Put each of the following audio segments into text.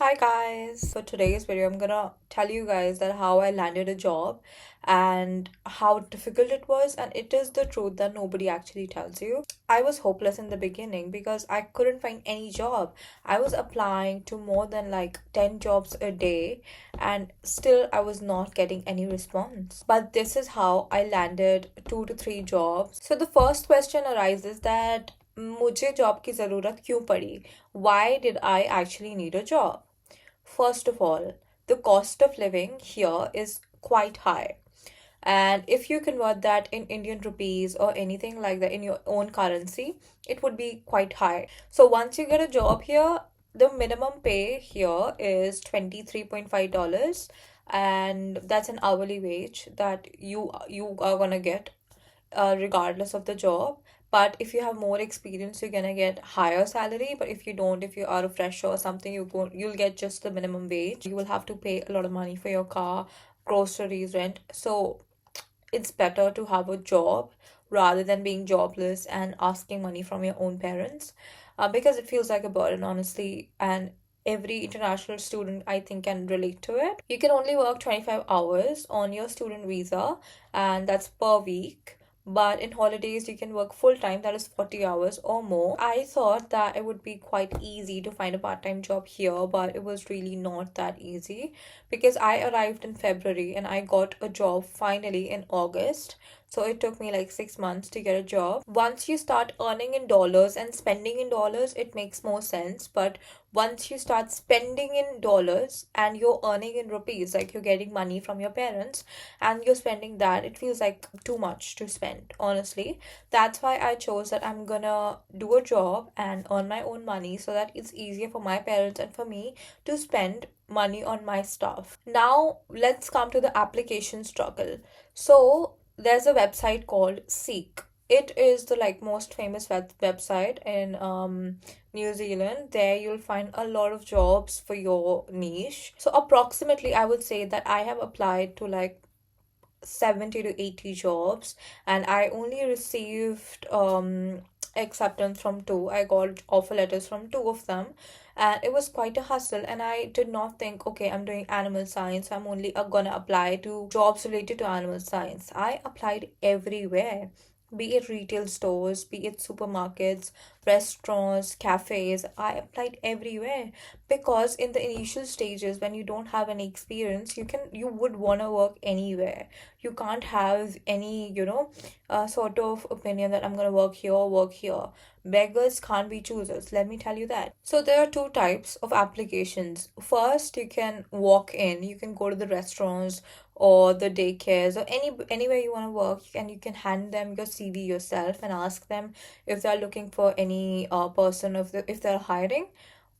Hi guys. For today's video, I'm gonna tell you guys that how I landed a job and how difficult it was, and it is the truth that nobody actually tells you. I was hopeless in the beginning because I couldn't find any job. I was applying to more than like 10 jobs a day and still I was not getting any response. But this is how I landed 2 to 3 jobs. So the first question arises that मुझे job की ज़रूरत क्यों पड़ी? Why did I actually need a job? First of all, the cost of living here is quite high. And if you convert that in Indian rupees or anything like that in your own currency, it would be quite high. So once you get a job here, the minimum pay here is $23.5, and that's an hourly wage that you are gonna get regardless of the job. But if you have more experience, you're gonna get higher salary. But if you don't, if you are a fresher or something, you'll get just the minimum wage. You will have to pay a lot of money for your car, groceries, rent. So it's better to have a job rather than being jobless and asking money from your own parents, because it feels like a burden, honestly. And every international student, I think, can relate to it. You can only work 25 hours on your student visa, and that's per week. But in holidays, you can work full time, that is 40 hours or more. I thought that it would be quite easy to find a part time job here, but it was really not that easy because I arrived in February and I got a job finally in August. So it took me like 6 months to get a job. Once you start earning in dollars and spending in dollars, it makes more sense. But once you start spending in dollars and you're earning in rupees, like you're getting money from your parents and you're spending that, it feels like too much to spend, honestly. That's why I chose that I'm gonna do a job and earn my own money so that it's easier for my parents and for me to spend money on my stuff. Now, let's come to the application struggle. So, there's a website called Seek. It is the like most famous website in New Zealand. There you'll find a lot of jobs for your niche. So approximately I would say that I have applied to like 70 to 80 jobs, and I only received acceptance from two. I got offer letters from two of them, and it was quite a hustle. And I did not think, okay, I'm doing animal science, I'm only gonna apply to jobs related to animal science. I applied everywhere, be it retail stores, be it supermarkets, restaurants, cafes. I applied everywhere because in the initial stages, when you don't have any experience, you would want to work anywhere. You can't have any sort of opinion that I'm going to work here or work here. Beggars can't be choosers, let me tell you that. So there are two types of applications. First, you can walk in, you can go to the restaurants or the daycares or anywhere you want to work, and you can hand them your CV yourself and ask them if they're looking for any person, if they're hiring,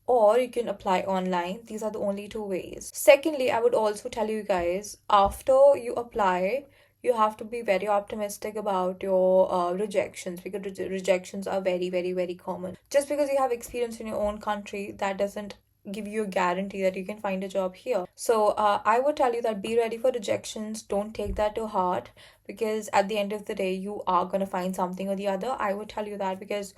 or you can apply online. These are the only two ways. Secondly, I would also tell you guys, after you apply, you have to be very optimistic about your rejections, because rejections are very, very, very common. Just because you have experience in your own country, that doesn't give you a guarantee that you can find a job here. So I would tell you that be ready for rejections. Don't take that to heart, because at the end of the day, you are going to find something or the other. I would tell you that because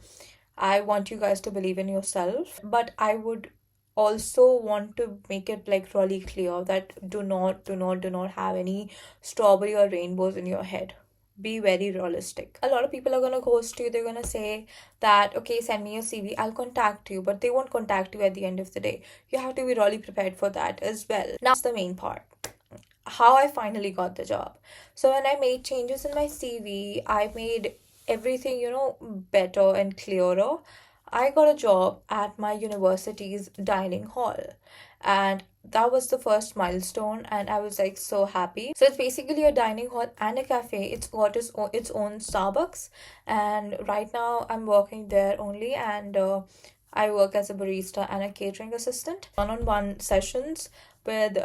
I want you guys to believe in yourself, but I would also want to make it like really clear that do not have any strawberry or rainbows in your head. Be very realistic. A lot of people are gonna ghost you. They're gonna say that, okay, send me your CV, I'll contact you, but they won't contact you at the end of the day. You have to be really prepared for that as well. Now, that's the main part. How I finally got the job. So when I made changes in my CV, I made everything, better and clearer. I got a job at my university's dining hall, and that was the first milestone, and I was like so happy. So it's basically a dining hall and a cafe. It's got its own Starbucks, and right now I'm working there only, and I work as a barista and a catering assistant. One-on-one sessions with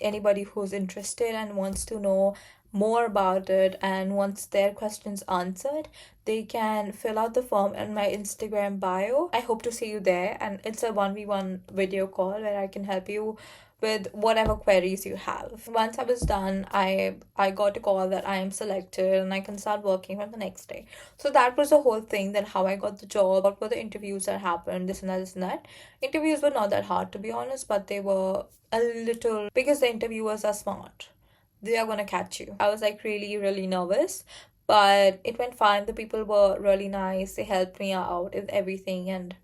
anybody who's interested and wants to know more about it, and once their questions answered, they can fill out the form in my Instagram bio. I hope to see you there, and it's a 1v1 video call where I can help you with whatever queries you have. Once I was done, I got a call that I am selected and I can start working from the next day. So that was the whole thing, that how I got the job, what were the interviews that happened, this and that, this and that. Interviews were not that hard, to be honest, but they were a little, because the interviewers are smart, they are gonna catch you. I was like really, really nervous, but it went fine. The people were really nice. They helped me out with everything, and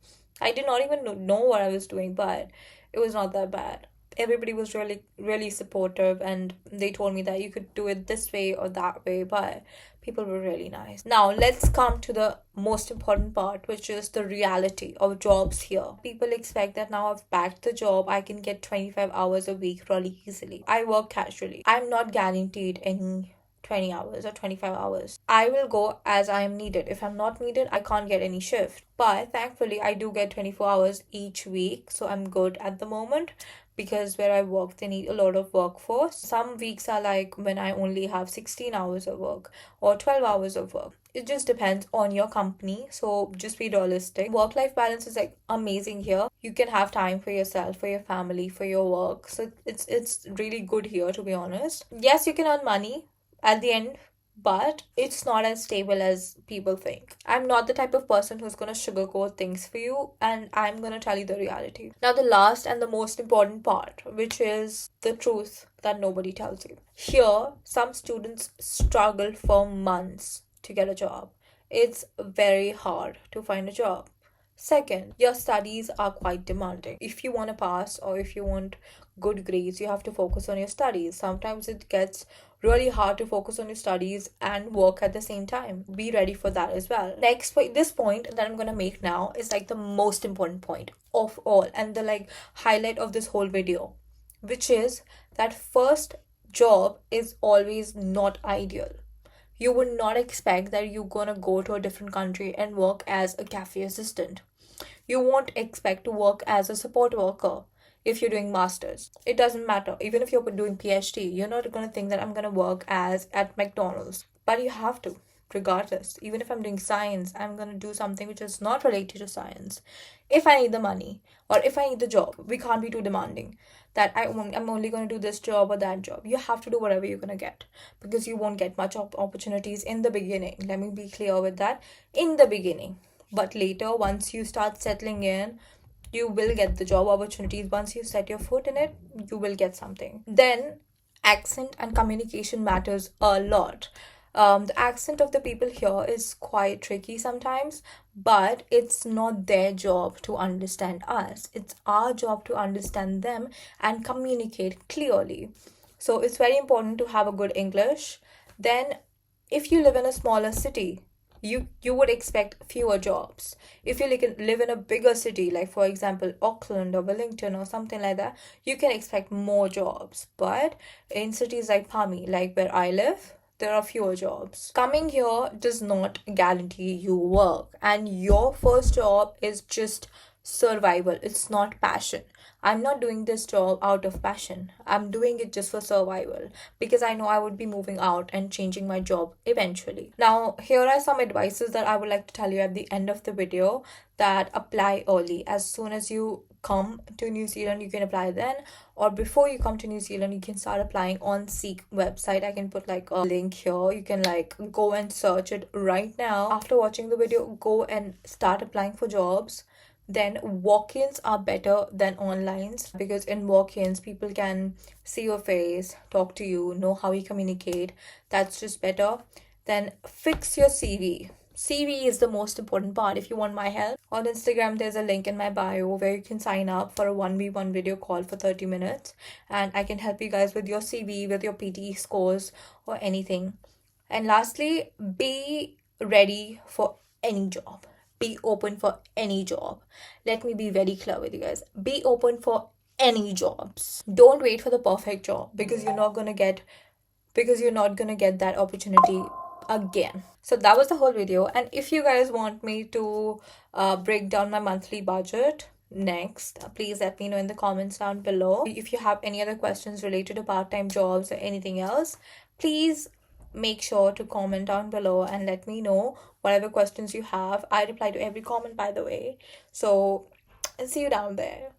I did not even know what I was doing, but it was not that bad. Everybody was really, really supportive, and they told me that you could do it this way or that way, but people were really nice. Now, let's come to the most important part, which is the reality of jobs here. People expect that now I've backed the job, I can get 25 hours a week really easily. I work casually. I'm not guaranteed any 20 hours or 25 hours. I will go as I am needed. If I'm not needed, I can't get any shift. But thankfully, I do get 24 hours each week, so I'm good at the moment, because where I work, they need a lot of workforce. Some weeks are like when I only have 16 hours of work or 12 hours of work. It just depends on your company, so just be realistic. Work life balance is like amazing here. You can have time for yourself, for your family, for your work. So it's really good here, to be honest. Yes, you can earn money at the end, but it's not as stable as people think. I'm not the type of person who's gonna sugarcoat things for you, and I'm gonna tell you the reality. Now, the last and the most important part, which is the truth that nobody tells you. Here, some students struggle for months to get a job. It's very hard to find a job. Second, your studies are quite demanding. If you want to pass or if you want good grades, you have to focus on your studies. Sometimes it gets really hard to focus on your studies and work at the same time. Be ready for that as well. Next, this point that I'm gonna make now is like the most important point of all, and the like highlight of this whole video, which is that first job is always not ideal. You would not expect that you're gonna go to a different country and work as a cafe assistant. You won't expect to work as a support worker if you're doing masters. It doesn't matter. Even if you're doing PhD, you're not gonna think that I'm gonna work as at McDonald's. But you have to, regardless. Even if I'm doing science, I'm gonna do something which is not related to science. If I need the money or if I need the job, we can't be too demanding that I'm only going to do this job or that job. You have to do whatever you're going to get, because you won't get much opportunities in the beginning. Let me be clear with that. In the beginning. But later, once you start settling in, you will get the job opportunities. Once you set your foot in it, you will get something. Then, accent and communication matters a lot. The accent of the people here is quite tricky sometimes, but it's not their job to understand us. It's our job to understand them and communicate clearly. So it's very important to have a good English. Then, if you live in a smaller city, you would expect fewer jobs. If you live in a bigger city, like for example Auckland or Wellington or something like that, you can expect more jobs. But in cities like Pami, like where I live, there are fewer jobs. Coming here does not guarantee you work, and your first job is just survival. It's not passion. I'm not doing this job out of passion. I'm doing it just for survival, because I know I would be moving out and changing my job eventually. Now, here are some advices that I would like to tell you at the end of the video that apply early. As soon as you come to New Zealand, you can apply then, or before you come to New Zealand, you can start applying on Seek website. I can put like a link here. You can like go and search it right now. After watching the video, go and start applying for jobs. Then walk-ins are better than onlines, because in walk-ins people can see your face, talk to you, know how you communicate. That's just better. Then fix your CV. CV is the most important part. If you want my help, on Instagram there's a link in my bio where you can sign up for a 1v1 video call for 30 minutes, and I can help you guys with your CV, with your PTE scores or anything. And lastly, be ready for any job. Be open for any job. Let me be very clear with you guys. Be open for any jobs. Don't wait for the perfect job, because you're not gonna get that opportunity again. So that was the whole video. And if you guys want me to break down my monthly budget, next. Please let me know in the comments down below. If you have any other questions related to part-time jobs or anything else, please make sure to comment down below and let me know whatever questions you have. I reply to every comment, by the way. So, see you down there.